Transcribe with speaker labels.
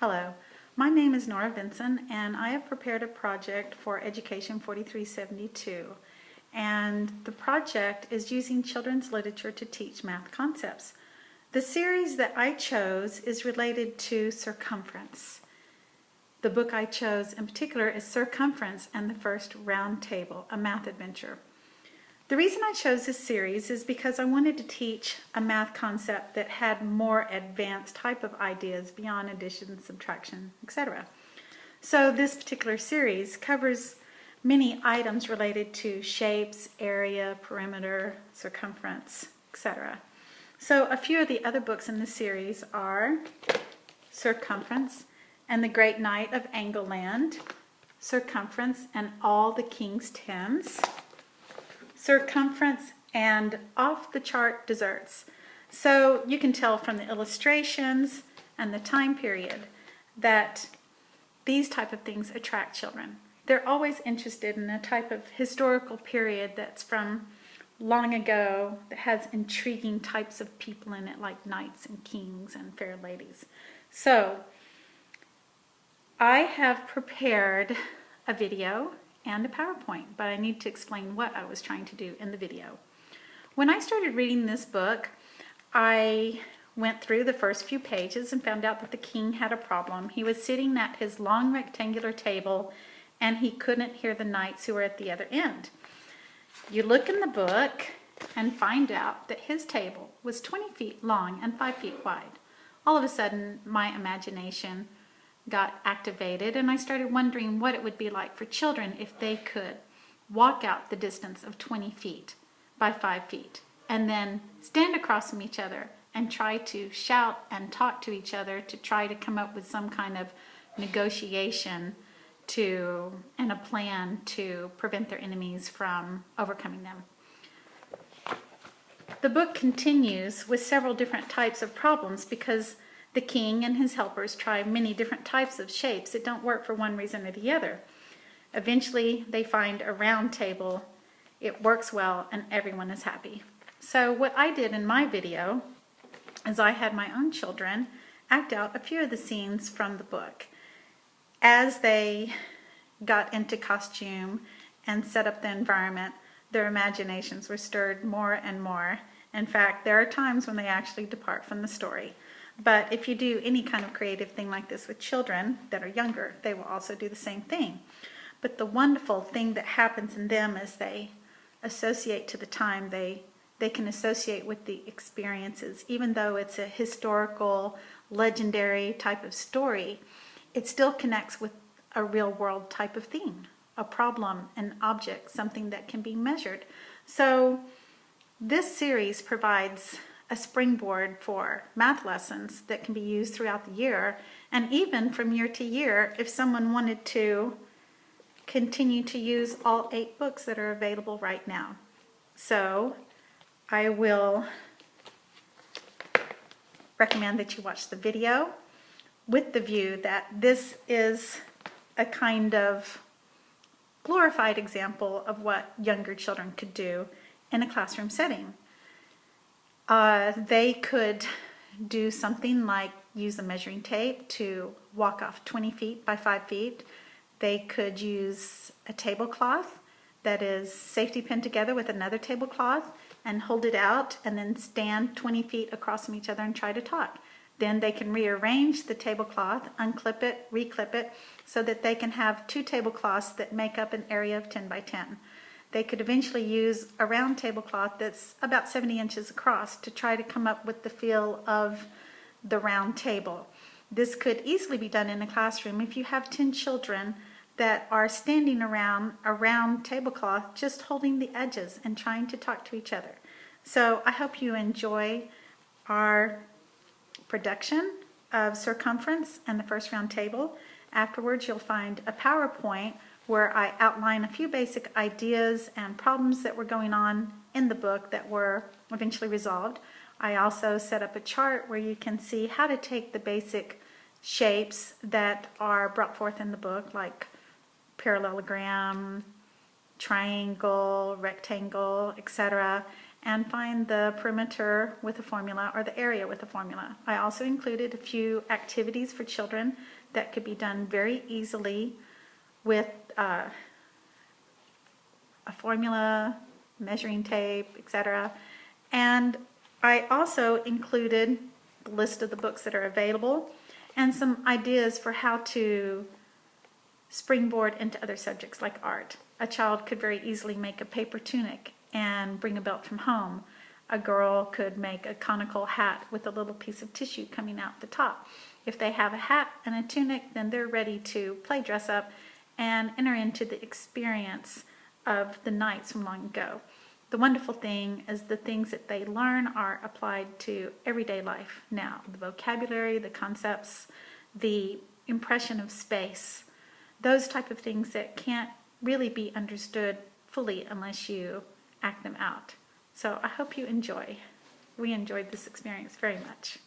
Speaker 1: Hello, my name is Nora Vinson and I have prepared a project for Education 4372, and the project is using children's literature to teach math concepts. The series that I chose is related to circumference. The book I chose in particular is Circumference and the First Round Table, a math adventure. The reason I chose this series is because I wanted to teach a math concept that had more advanced type of ideas beyond addition, subtraction, etc. So this particular series covers many items related to shapes, area, perimeter, circumference, etc. So a few of the other books in the series are Circumference and the Great Knight of Angleland, Circumference and All the King's Tens, Circumference and Off-the-Chart Desserts. So you can tell from the illustrations and the time period that these type of things attract children. They're always interested in a type of historical period that's from long ago that has intriguing types of people in it, like knights and kings and fair ladies. So I have prepared a video and a PowerPoint, but I need to explain what I was trying to do in the video. When I started reading this book, I went through the first few pages and found out that the king had a problem. He was sitting at his long rectangular table and he couldn't hear the knights who were at the other end. You look in the book and find out that his table was 20 feet long and 5 feet wide. All of a sudden, my imagination got activated and I started wondering what it would be like for children if they could walk out the distance of 20 feet by 5 feet and then stand across from each other and try to shout and talk to each other to try to come up with some kind of negotiation and a plan to prevent their enemies from overcoming them. The book continues with several different types of problems because the king and his helpers try many different types of shapes that don't work for one reason or the other. Eventually, they find a round table. It works well, and everyone is happy. So what I did in my video is I had my own children act out a few of the scenes from the book. As they got into costume and set up the environment, their imaginations were stirred more and more. In fact, there are times when they actually depart from the story. But if you do any kind of creative thing like this with children that are younger, they will also do the same thing. But the wonderful thing that happens in them is they associate to the time, they can associate with the experiences. Even though it's a historical, legendary type of story, it still connects with a real world type of thing, a problem, an object, something that can be measured. So this series provides a springboard for math lessons that can be used throughout the year and even from year to year if someone wanted to continue to use all 8 books that are available right now. So I will recommend that you watch the video with the view that this is a kind of glorified example of what younger children could do in a classroom setting. They could do something like use a measuring tape to walk off 20 feet by 5 feet. They could use a tablecloth that is safety pinned together with another tablecloth and hold it out and then stand 20 feet across from each other and try to talk. Then they can rearrange the tablecloth, unclip it, reclip it, so that they can have 2 tablecloths that make up an area of 10 by 10. They could eventually use a round tablecloth that's about 70 inches across to try to come up with the feel of the round table. This could easily be done in a classroom if you have 10 children that are standing around a round tablecloth just holding the edges and trying to talk to each other. So I hope you enjoy our production of Circumference and the First Round Table. Afterwards, you'll find a PowerPoint where I outline a few basic ideas and problems that were going on in the book that were eventually resolved. I also set up a chart where you can see how to take the basic shapes that are brought forth in the book, like parallelogram, triangle, rectangle, etc., and find the perimeter with a formula or the area with a formula. I also included a few activities for children that could be done very easily with a formula, measuring tape, etc. And I also included the list of the books that are available and some ideas for how to springboard into other subjects like art. A child could very easily make a paper tunic and bring a belt from home. A girl could make a conical hat with a little piece of tissue coming out the top. If they have a hat and a tunic, then they're ready to play dress up and enter into the experience of the knights from long ago. The wonderful thing is the things that they learn are applied to everyday life now. The vocabulary, the concepts, the impression of space, those type of things that can't really be understood fully unless you act them out. So I hope you enjoy. We enjoyed this experience very much.